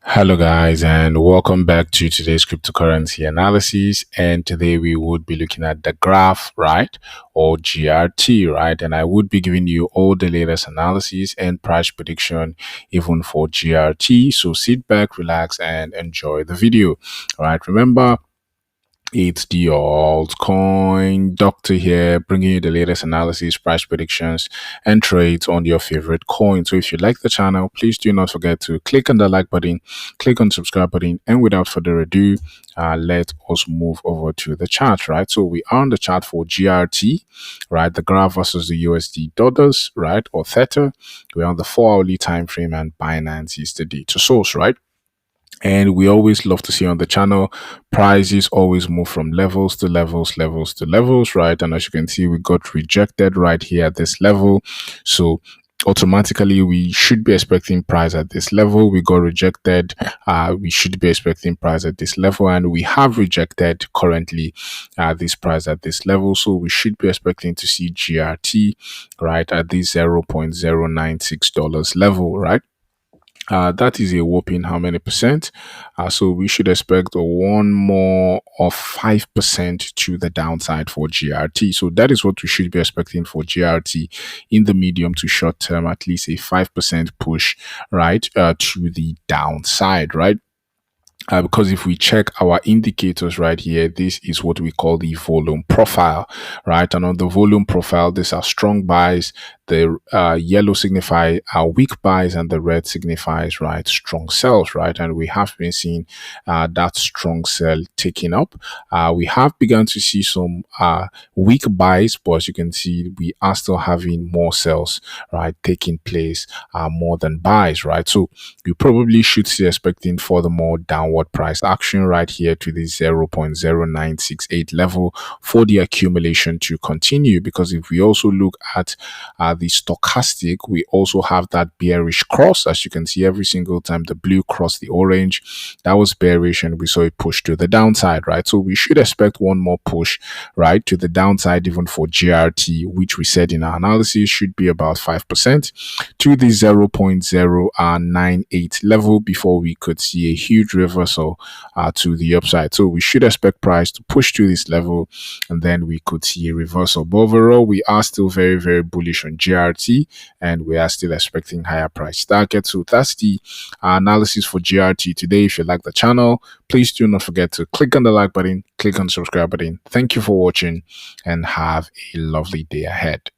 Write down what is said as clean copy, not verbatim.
Hello guys, and welcome back to today's cryptocurrency analysis. And today we would be looking at the graph, right, or GRT, right? And I would be giving you all the latest analysis and price prediction even for GRT. So sit back, relax, and enjoy the video. All right, remember, it's the altcoin doctor here, bringing you the latest analysis, price predictions, and trades on your favorite coin. So if you like the channel, please do not forget to click on the like button, click on subscribe button, and without further ado, let us move over to the chart, right? So we are on the chart for GRT, right? The graph versus the USD dollars, right, or theta. We're on the 4-hourly time frame, and Binance is the data source, right? And we always love to see on the channel, prices always move from levels to levels, levels to levels, right? And as you can see, we got rejected right here at this level. So automatically we should be expecting price at this level. We got rejected. We should be expecting price at this level, and we have rejected currently this price at this level. So we should be expecting to see GRT right at this $0.096 level, right? That is a whopping how many percent? So we should expect one more of 5% to the downside for GRT. So that is what we should be expecting for GRT in the medium to short term, at least a 5% push, right, to the downside, right? Because if we check our indicators right here, this is what we call the volume profile, right? And on the volume profile, these are strong buys. The yellow signify weak buys, and the red signifies, right, strong sells, right? And we have been seeing that strong sell taking up. We have begun to see some weak buys, but as you can see, we are still having more sells, right, taking place more than buys, right? So you probably should see expecting furthermore downward price action right here to the 0.0968 level for the accumulation to continue. Because if we also look at the stochastic, we also have that bearish cross. As you can see, every single time the blue crossed the orange, that was bearish, and we saw a push to the downside, right? So we should expect one more push, right, to the downside even for GRT, which we said in our analysis should be about 5% to the 0.098 level before we could see a huge reversal to the upside. So we should expect price to push to this level, and then we could see a reversal. But overall, we are still very, very bullish on GRT, and we are still expecting higher price targets. So that's the analysis for GRT today. If you like the channel, please do not forget to click on the like button, click on the subscribe button. Thank you for watching, and have a lovely day ahead.